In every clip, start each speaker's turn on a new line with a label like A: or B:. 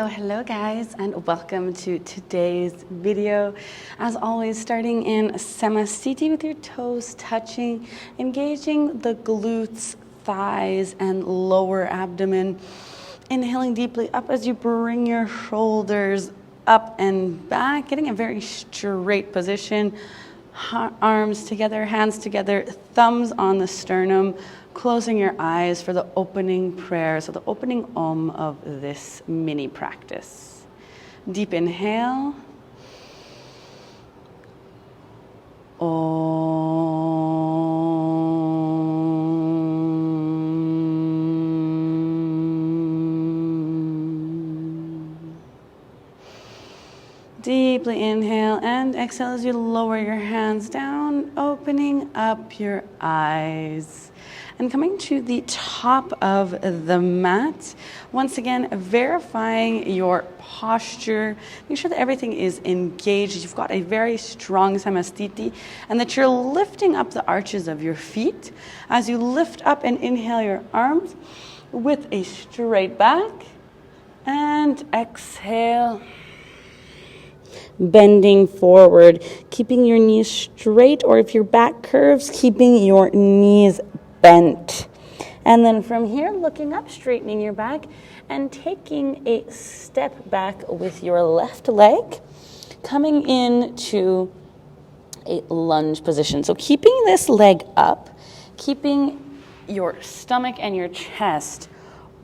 A: Hello guys, and welcome to today's video. As always, starting in Samasthiti with your toes touching, engaging the glutes, thighs, and lower abdomen. Inhaling deeply up as you bring your shoulders up and back, getting a very straight position. Arms together, hands together, thumbs on the sternum, closing your eyes for the opening prayer, so the opening Om of this mini practice. Deep inhale. Deeply inhale and exhale as you lower your hands down, opening up your eyes. And coming to the top of the mat, once again, verifying your posture. Make sure that everything is engaged. You've got a very strong Samasthiti, and that you're lifting up the arches of your feet. As you lift up and inhale your arms with a straight back, and exhale. Bending forward, keeping your knees straight, or if your back curves, keeping your knees bent. And then from here, looking up, straightening your back, and taking a step back with your left leg, coming into a lunge position. So keeping this leg up, keeping your stomach and your chest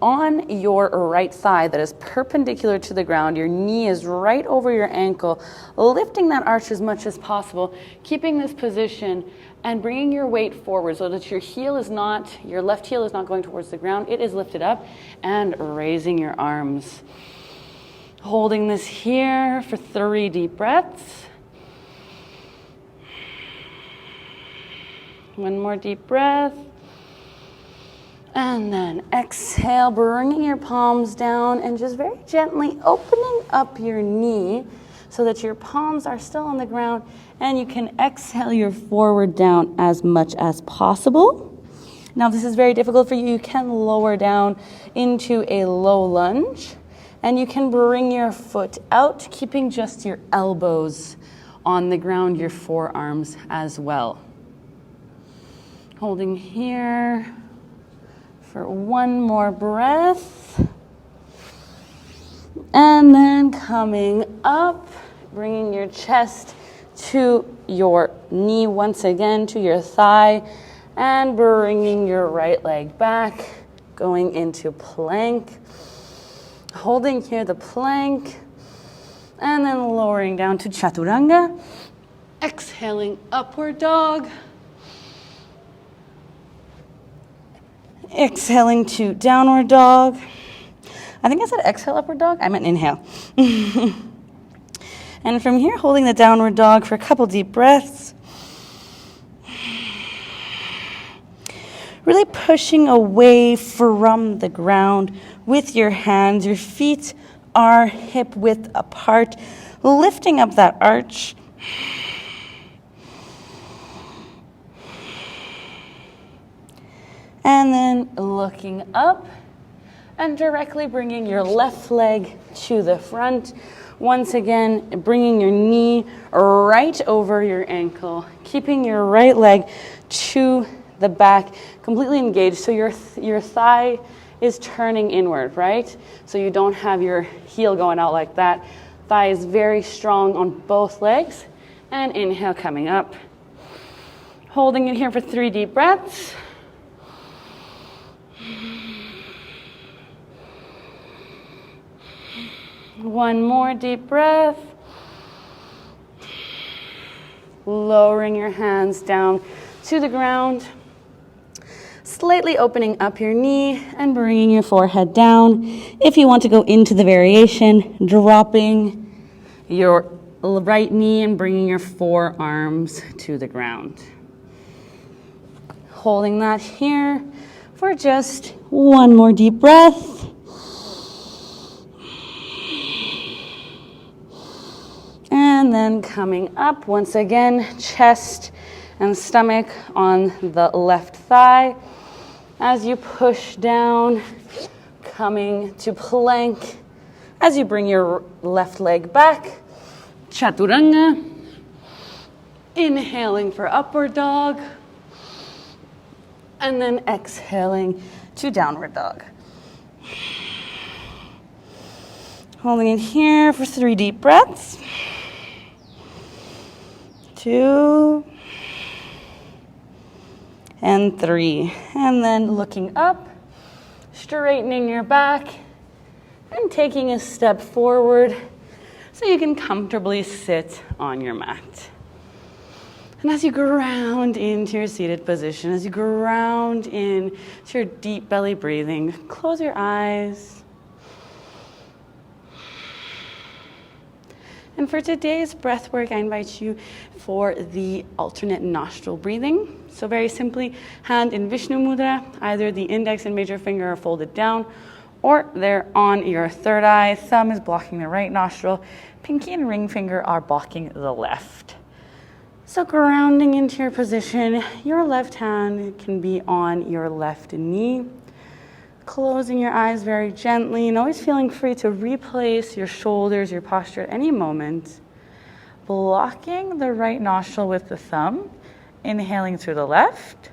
A: on your right thigh that is perpendicular to the ground. Your knee is right over your ankle, lifting that arch as much as possible, keeping this position and bringing your weight forward so that your left heel is not going towards the ground. It is lifted up, and raising your arms. Holding this here for 3 deep breaths. One more deep breath. And then exhale, bringing your palms down and just very gently opening up your knee so that your palms are still on the ground, and you can exhale your forward down as much as possible. Now, if this is very difficult for you, you can lower down into a low lunge, and you can bring your foot out, keeping just your elbows on the ground, your forearms as well. Holding here for one more breath, and then coming up, bringing your chest to your knee once again, to your thigh, and bringing your right leg back, going into plank, holding here the plank, and then lowering down to chaturanga, exhaling upward dog, exhaling to downward dog. I think I said exhale, upward dog. I meant inhale. And from here, holding the downward dog for a couple deep breaths. Really pushing away from the ground with your hands. Your feet are hip width apart, lifting up that arch. And then looking up and directly bringing your left leg to the front. Once again, bringing your knee right over your ankle, keeping your right leg to the back, completely engaged. So your thigh is turning inward, right? So you don't have your heel going out like that. Thigh is very strong on both legs. And inhale, coming up. Holding it here for 3 deep breaths. One more deep breath. Lowering your hands down to the ground. Slightly opening up your knee and bringing your forehead down. If you want to go into the variation, dropping your right knee and bringing your forearms to the ground. Holding that here for just one more deep breath. And then coming up, once again, chest and stomach on the left thigh. As you push down, coming to plank, As you bring your left leg back, chaturanga. Inhaling for upward dog. And then exhaling to downward dog. Holding it here for 3 deep breaths. 2 and 3. And then looking up, straightening your back, and taking a step forward so you can comfortably sit on your mat. And as you ground into your seated position, as you ground into your deep belly breathing, close your eyes. And for today's breath work, I invite you for the alternate nostril breathing. So very simply, hand in Vishnu Mudra, either the index and major finger are folded down, or they're on your third eye. Thumb is blocking the right nostril. Pinky and ring finger are blocking the left. So grounding into your position, your left hand can be on your left knee. Closing your eyes very gently and always feeling free to replace your shoulders, your posture at any moment. Blocking the right nostril with the thumb. Inhaling through the left.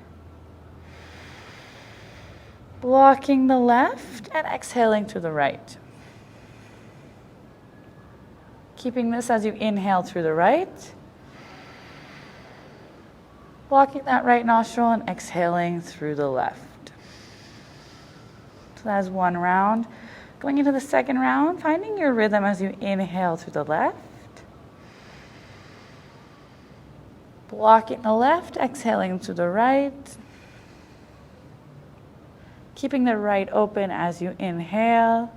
A: Blocking the left and exhaling through the right. Keeping this as you inhale through the right. Blocking that right nostril and exhaling through the left. So that's one round. Going into the second round, finding your rhythm as you inhale through the left. Blocking the left, exhaling through the right. Keeping the right open as you inhale.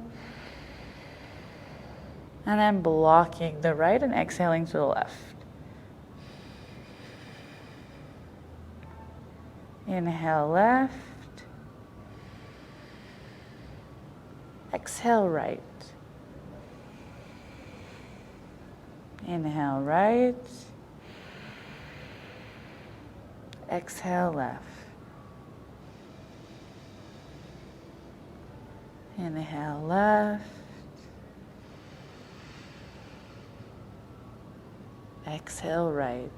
A: And then blocking the right and exhaling through the left. Inhale left. Exhale right. Inhale right. Exhale left. Inhale left. Exhale right.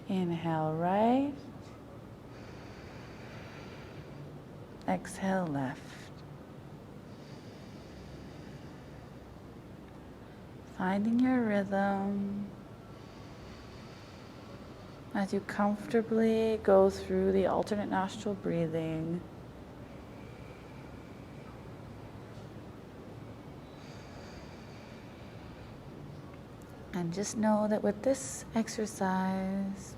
A: Inhale right. Exhale left. Finding your rhythm as you comfortably go through the alternate nostril breathing. And just know that with this exercise,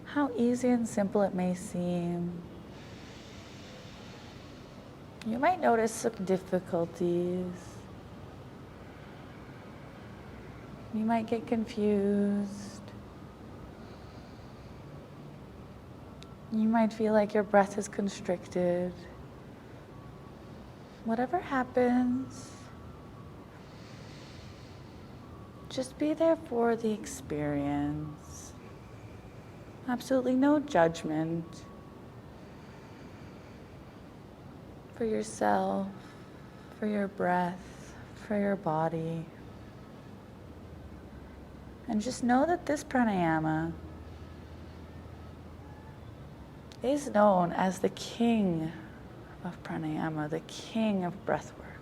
A: how easy and simple it may seem, you might notice some difficulties. You might get confused. You might feel like your breath is constricted. Whatever happens, just be there for the experience. Absolutely no judgment for yourself, for your breath, for your body. And just know that this pranayama is known as the king of pranayama, the king of breathwork.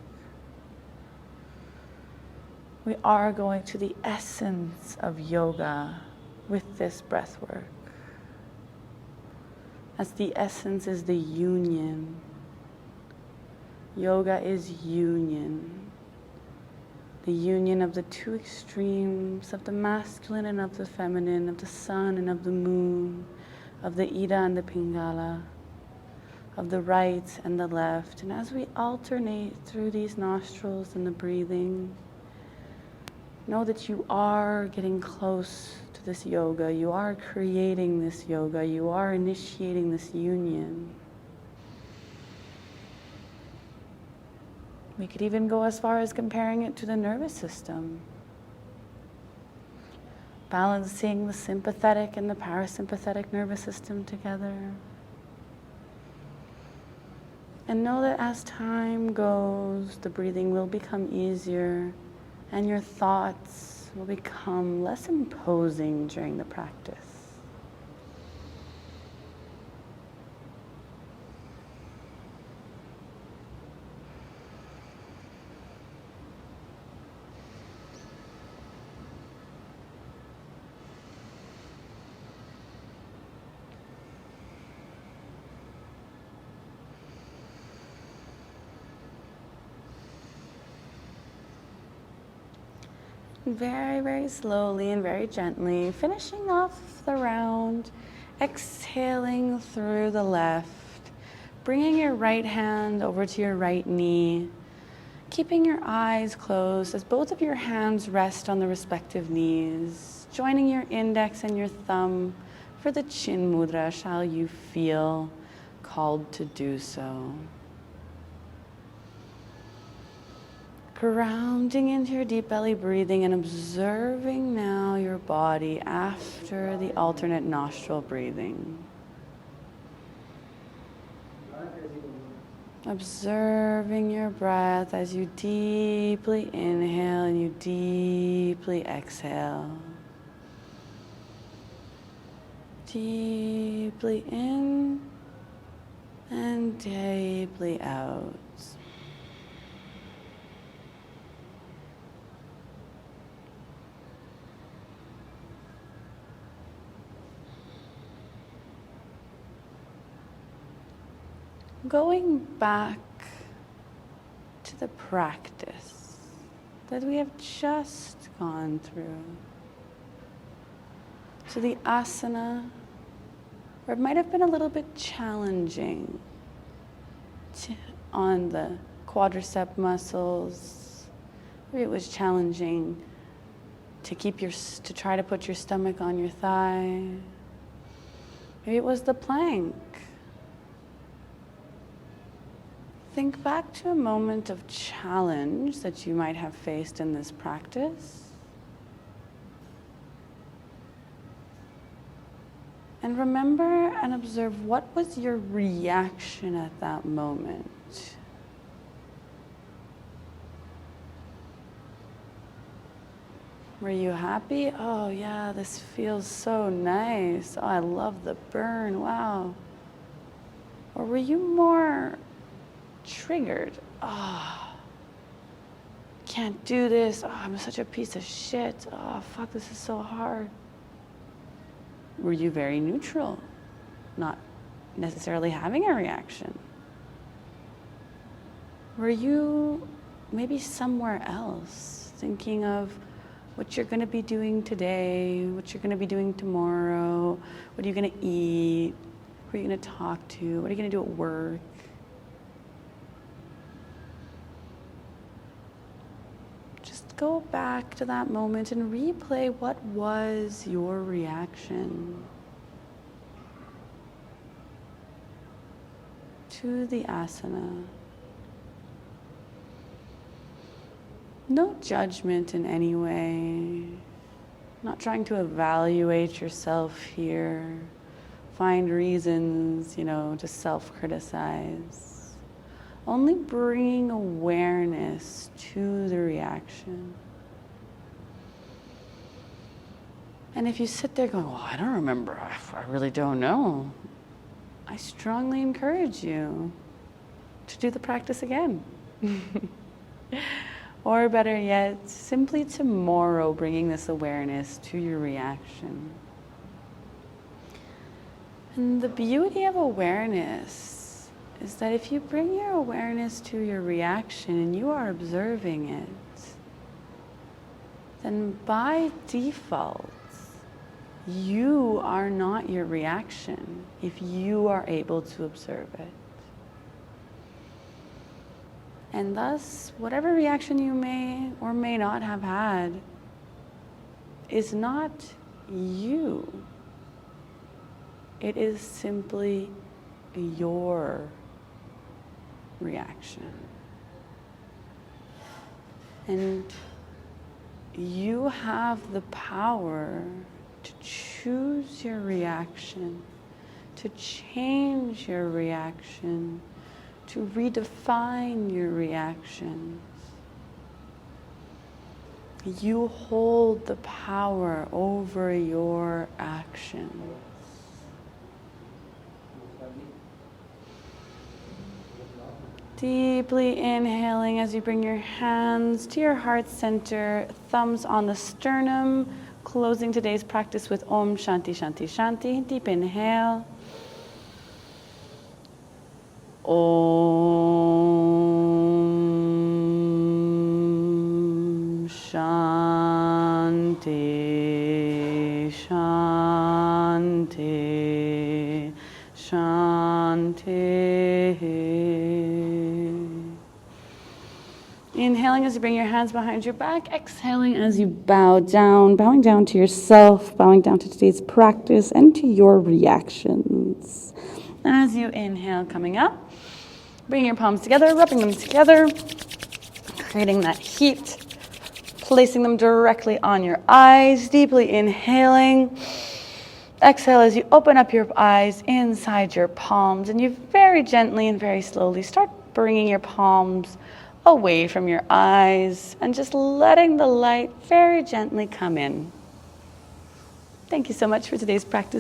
A: We are going to the essence of yoga with this breathwork. As the essence is the union. Yoga is union. The union of the two extremes, of the masculine and of the feminine, of the sun and of the moon, of the Ida and the Pingala, of the right and the left. And as we alternate through these nostrils and the breathing, know that you are getting close to this yoga. You are creating this yoga. You are initiating this union. We could even go as far as comparing it to the nervous system. Balancing the sympathetic and the parasympathetic nervous system together. And know that as time goes, the breathing will become easier and your thoughts will become less imposing during the practice. Very, very slowly and very gently, finishing off the round, exhaling through the left, bringing your right hand over to your right knee, keeping your eyes closed as both of your hands rest on the respective knees, joining your index and your thumb for the chin mudra, shall you feel called to do so. Grounding into your deep belly breathing and observing now your body after the alternate nostril breathing. Observing your breath as you deeply inhale and you deeply exhale. Deeply in and deeply out. Going back to the practice that we have just gone through, to the asana, where it might have been a little bit challenging on the quadricep muscles. Maybe it was challenging to try to put your stomach on your thigh. Maybe it was the plank. Think back to a moment of challenge that you might have faced in this practice. And remember and observe, what was your reaction at that moment? Were you happy? Oh yeah, this feels so nice. Oh, I love the burn, wow. Or were you more triggered? Oh, can't do this. Oh, I'm such a piece of shit. Oh, fuck, this is so hard. Were you very neutral, not necessarily having a reaction? Were you maybe somewhere else, thinking of what you're going to be doing today, what you're going to be doing tomorrow, what are you going to eat, who are you going to talk to, what are you going to do at work? Go back to that moment and replay what was your reaction to the asana. No judgment in any way. Not trying to evaluate yourself here. Find reasons, to self-criticize. Only bringing awareness to the reaction. And if you sit there going, well, I don't remember, I really don't know, I strongly encourage you to do the practice again. Or better yet, simply tomorrow bringing this awareness to your reaction. And the beauty of awareness is that if you bring your awareness to your reaction and you are observing it, then by default, you are not your reaction if you are able to observe it. And thus, whatever reaction you may or may not have had is not you. It is simply your reaction. And you have the power to choose your reaction, to change your reaction, to redefine your reactions. You hold the power over your actions. Deeply inhaling as you bring your hands to your heart center, thumbs on the sternum, closing today's practice with Om Shanti Shanti Shanti. Deep inhale. Om Shanti Shanti Shanti. Inhaling as you bring your hands behind your back, exhaling as you bow down, bowing down to yourself, bowing down to today's practice and to your reactions. As you inhale, coming up, bring your palms together, rubbing them together, creating that heat, placing them directly on your eyes, deeply inhaling. Exhale as you open up your eyes inside your palms, and you very gently and very slowly start bringing your palms away from your eyes and just letting the light very gently come in. Thank you so much for today's practice.